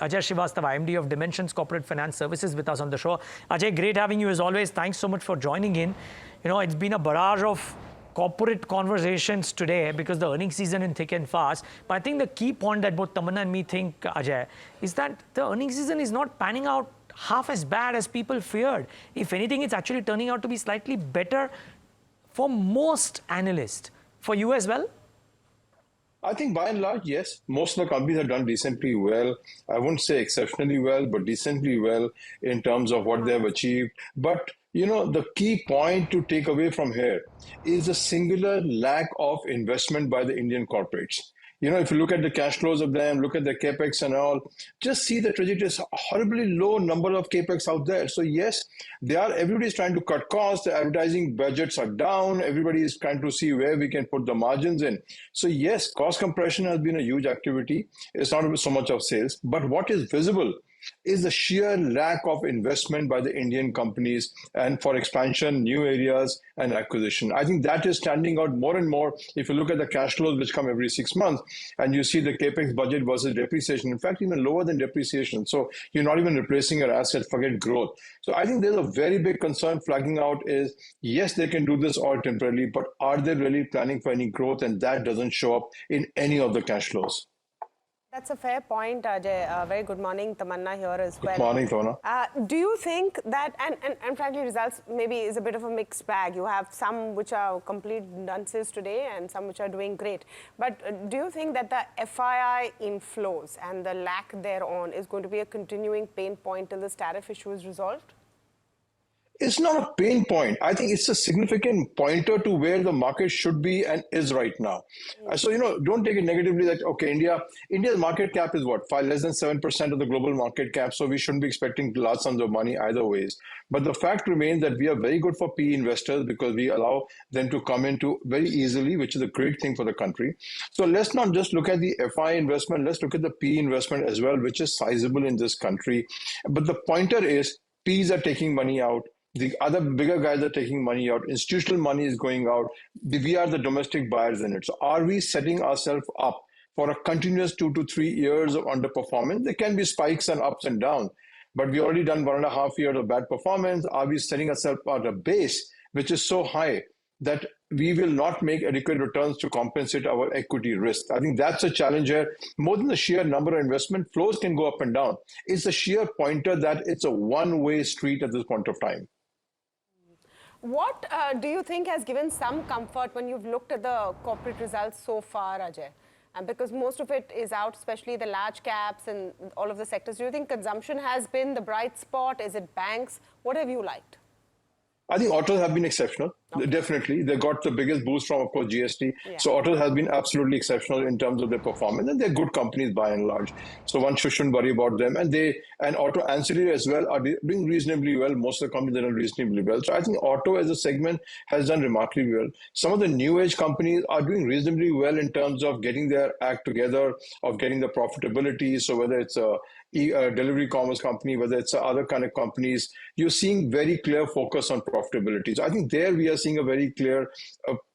Ajay Srivastava, MD of Dimensions Corporate Finance Services, with us on the show. Ajay, great having you as always. Thanks so much for joining in. You know, it's been a barrage of corporate conversations today because the earnings season is thick and fast. But I think the key point that both Tamanna and me think, Ajay, is that the earnings season is not panning out half as bad as people feared. If anything, it's actually turning out to be slightly better for most analysts. For you as well? I think by and large, yes, most of the companies have done decently well. I wouldn't say exceptionally well, but decently well in terms of what they have achieved. But, you know, the key point to take away from here is a singular lack of investment by the Indian corporates. You know, if you look at the cash flows of them, look at the capex and all, just see the trajectory is a horribly low number of capex out there. So yes, everybody's trying to cut costs, the advertising budgets are down, everybody is trying to see where we can put the margins in. So yes, cost compression has been a huge activity. It's not so much of sales, but what is visible is the sheer lack of investment by the Indian companies and for expansion, new areas and acquisition. I think that is standing out more and more if you look at the cash flows which come every 6 months and you see the capex budget versus depreciation, in fact, even lower than depreciation. So you're not even replacing your assets, forget growth. So I think there's a very big concern flagging out is, yes, they can do this all temporarily, but are they really planning for any growth? And that doesn't show up in any of the cash flows. That's a fair point, Ajay. Very good morning, Tamanna here as well. Good morning, Tamanna. Do you think that, and frankly, results maybe is a bit of a mixed bag. You have some which are complete dunces today and some which are doing great. But do you think that the FII inflows and the lack thereon is going to be a continuing pain point till this tariff issue is resolved? It's not a pain point. I think it's a significant pointer to where the market should be and is right now. So, you know, don't take it negatively that, okay, India's market cap is what, less than 7% of the global market cap. So we shouldn't be expecting large sums of money either ways. But the fact remains that we are very good for PE investors because we allow them to come into very easily, which is a great thing for the country. So let's not just look at the FI investment, let's look at the PE investment as well, which is sizable in this country. But the pointer is PEs are taking money out. The other bigger guys are taking money out. Institutional money is going out. We are the domestic buyers in it. So are we setting ourselves up for a continuous 2 to 3 years of underperformance? There can be spikes and ups and downs, but we already done 1.5 years of bad performance. Are we setting ourselves at a base which is so high that we will not make adequate returns to compensate our equity risk? I think that's a challenge here. More than the sheer number of investment, flows can go up and down. It's a sheer pointer that it's a one-way street at this point of time. What do you think has given some comfort when you've looked at the corporate results so far, Ajay? Because most of it is out, especially the large caps and all of the sectors. Do you think consumption has been the bright spot? Is it banks? What have you liked? I think autos have been exceptional. Okay. Definitely. They got the biggest boost from, of course, GST. Yeah. So autos has been absolutely exceptional in terms of their performance. And they're good companies by and large. So one shouldn't worry about them. And auto ancillary as well are doing reasonably well. Most of the companies are doing reasonably well. So I think auto as a segment has done remarkably well. Some of the new age companies are doing reasonably well in terms of getting their act together, of getting the profitability. So whether it's a delivery commerce company, whether it's other kind of companies, you're seeing very clear focus on profitability. So I think there we are seeing a very clear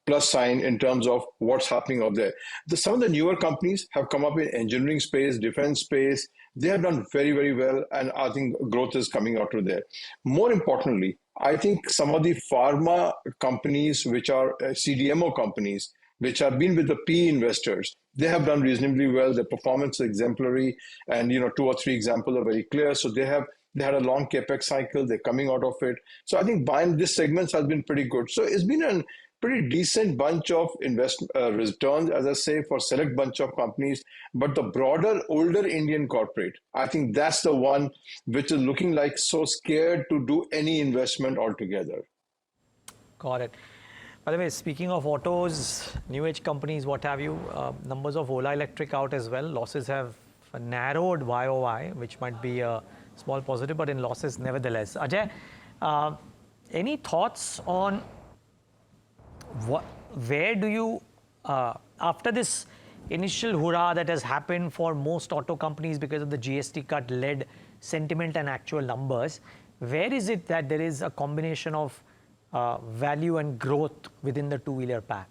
plus sign in terms of what's happening out there. Some of the newer companies have come up in engineering space, defense space. They have done very, very well. And I think growth is coming out of there. More importantly, I think some of the pharma companies, which are CDMO companies, which have been with the PE investors, they have done reasonably well. Their performance is exemplary. And, you know, 2 or 3 examples are very clear. So they had a long capex cycle. They're coming out of it. So I think buying this segments has been pretty good. So it's been a pretty decent bunch of returns, as I say, for select bunch of companies. But the broader, older Indian corporate, I think that's the one which is looking like so scared to do any investment altogether. Got it. By the way, speaking of autos, new age companies, what have you, numbers of Ola Electric out as well. Losses have narrowed YOY, which might be a small positive, but in losses nevertheless. Ajay, any thoughts on where do you, after this initial hurrah that has happened for most auto companies because of the GST cut led sentiment and actual numbers, where is it that there is a combination of value and growth within the two-wheeler pack?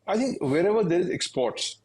I think wherever there is exports,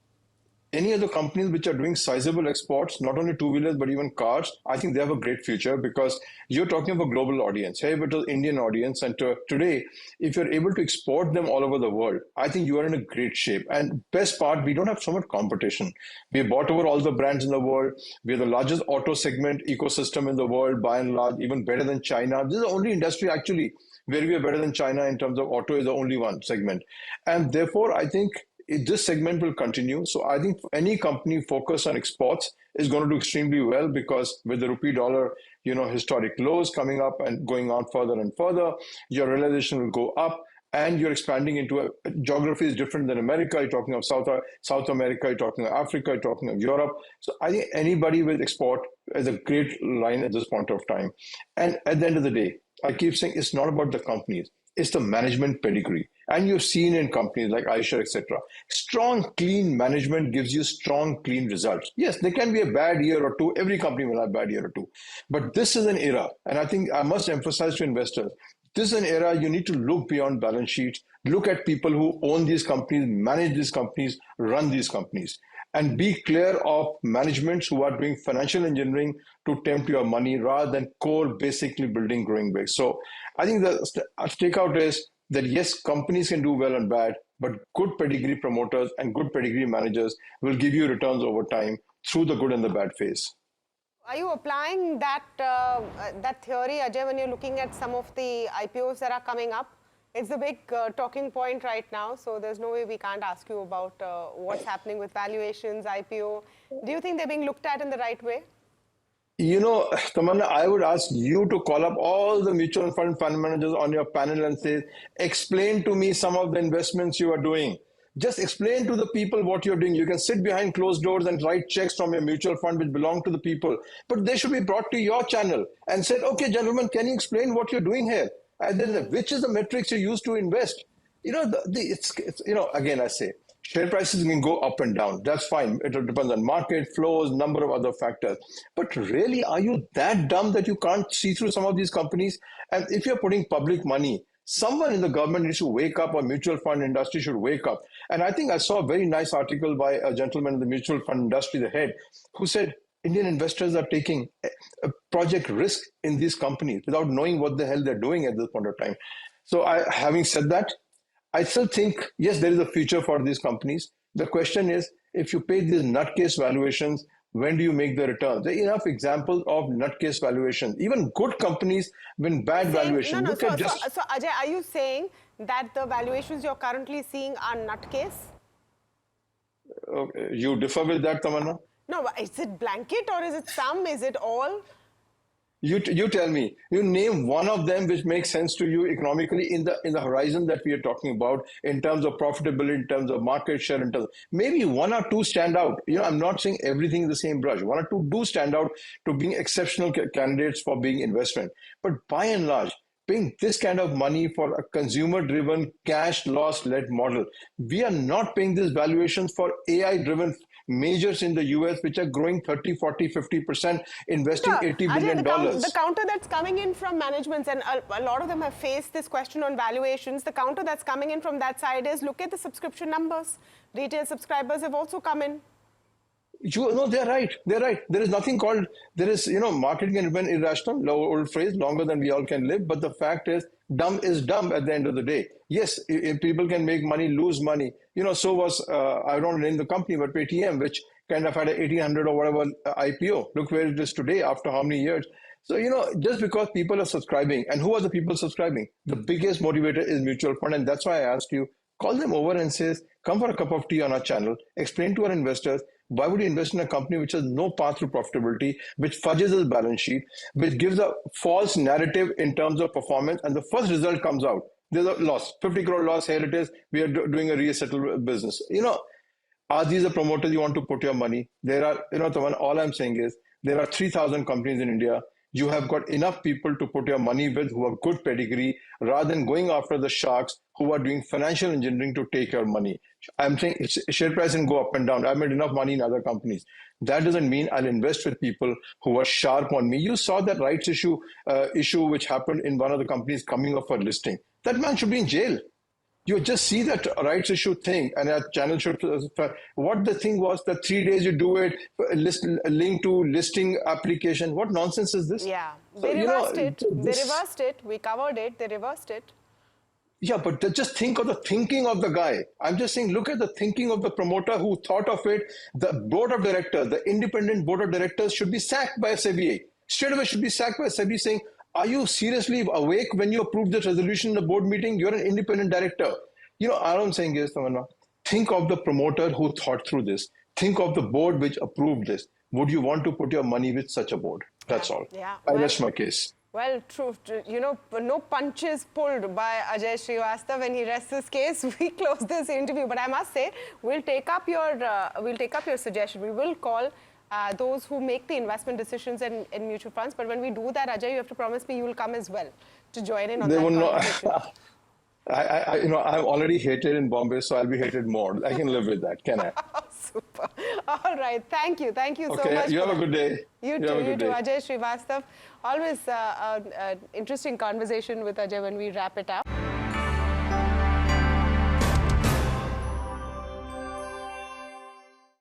any of the companies which are doing sizable exports, not only two-wheelers, but even cars, I think they have a great future because you're talking of a global audience, hey, but an Indian audience. And today, if you're able to export them all over the world, I think you are in a great shape. And best part, we don't have so much competition. We have bought over all the brands in the world. We are the largest auto segment ecosystem in the world, by and large, even better than China. This is the only industry actually where we are better than China in terms of auto is the only one segment. And therefore, I think this segment will continue. So I think any company focused on exports is going to do extremely well because with the rupee dollar, historic lows coming up and going on further and further, your realization will go up and you're expanding into a geography is different than America. You're talking of South America, you're talking of Africa, you're talking of Europe. So I think anybody with export is a great line at this point of time. And at the end of the day, I keep saying it's not about the companies. It's the management pedigree. And you've seen in companies like Eicher, etc. Strong, clean management gives you strong, clean results. Yes, there can be a bad year or two. Every company will have a bad year or two. But this is an era, and I think I must emphasize to investors, this is an era you need to look beyond balance sheets, look at people who own these companies, manage these companies, run these companies, and be clear of managements who are doing financial engineering to tempt your money rather than core, basically building growing base. So I think the takeout is that yes, companies can do well and bad, but good pedigree promoters and good pedigree managers will give you returns over time through the good and the bad phase. Are you applying that that theory, Ajay, when you're looking at some of the IPOs that are coming up? It's the big talking point right now, so there's no way we can't ask you about what's happening with valuations, IPO. Do you think they're being looked at in the right way? Tamanna, I would ask you to call up all the mutual fund managers on your panel and say, explain to me some of the investments you are doing. Just explain to the people what you're doing. You can sit behind closed doors and write checks from your mutual fund which belong to the people, but they should be brought to your channel and said, okay, gentlemen, can you explain what you're doing here? And then which is the metrics you use to invest? Again, I say, share prices can go up and down. That's fine. It depends on market flows, number of other factors. But really, are you that dumb that you can't see through some of these companies? And if you're putting public money, someone in the government needs to wake up, or mutual fund industry should wake up. And I think I saw a very nice article by a gentleman in the mutual fund industry, the head, who said Indian investors are taking a project risk in these companies without knowing what the hell they're doing at this point of time. So having said that, I still think, yes, there is a future for these companies. The question is, if you pay these nutcase valuations, when do you make the returns? There are enough examples of nutcase valuations. Even good companies win bad valuations. So Ajay, are you saying that the valuations you're currently seeing are nutcase? You differ with that, Tamanna? No, but is it blanket or is it some? Is it all? You tell me. You name one of them which makes sense to you economically in the horizon that we are talking about, in terms of profitability, in terms of market share, in terms of, maybe one or two stand out. I'm not saying everything is the same brush. One or two do stand out to being exceptional candidates for being investment. But by and large, paying this kind of money for a consumer-driven, cash loss-led model, we are not paying these valuations for AI-driven majors in the US, which are growing 30, 40, 50%, investing $80 billion. The counter that's coming in from managements, and a lot of them have faced this question on valuations, the counter that's coming in from that side is, look at the subscription numbers. Retail subscribers have also come in. They're right. There is nothing called, marketing has been irrational, old phrase, longer than we all can live. But the fact is dumb at the end of the day. Yes, if people can make money, lose money. So was, I don't name the company, but Paytm, which kind of had an 1800 or whatever IPO. Look where it is today after how many years. So, just because people are subscribing, and who are the people subscribing? The biggest motivator is mutual fund. And that's why I asked you, call them over and say, come for a cup of tea on our channel, explain to our investors, why would you invest in a company which has no path to profitability, which fudges its balance sheet, which gives a false narrative in terms of performance, and the first result comes out, there's a loss, 50 crore loss, here it is, we are doing a resettle business. Are these the promoters you want to put your money? There are, all I'm saying is, there are 3,000 companies in India. You have got enough people to put your money with who have good pedigree, rather than going after the sharks who are doing financial engineering to take your money. I'm saying share price can go up and down. I've made enough money in other companies. That doesn't mean I'll invest with people who are sharp on me. You saw that rights issue which happened in one of the companies coming up for listing. That man should be in jail. You just see that rights issue thing, and our channel should. What the thing was, the 3 days you do it, link to listing application. What nonsense is this? Yeah, So, they reversed it. They this- reversed it. We covered it. They reversed it. Yeah, but just think of the thinking of the guy. I'm just saying, look at the thinking of the promoter who thought of it. The board of directors, the independent board of directors should be sacked by SEBI. Straight away should be sacked by SEBI saying, are you seriously awake when you approve this resolution in the board meeting? You're an independent director. All I'm saying is, Tamanna, think of the promoter who thought through this. Think of the board which approved this. Would you want to put your money with such a board? That's all. Yeah. I rest my case. Well, true. No punches pulled by Ajay Srivastava when he rests his case. We close this interview, but I must say we'll take up your suggestion. We will call those who make the investment decisions in mutual funds. But when we do that, Ajay, you have to promise me you will come as well to join in on They that will conversation. I'm already hated in Bombay, so I'll be hated more. I can live with that, can I? Super. All right. Thank you. Thank you so much. Okay, you have a good day. You too, Ajay Srivastava. Always interesting conversation with Ajay when we wrap it up.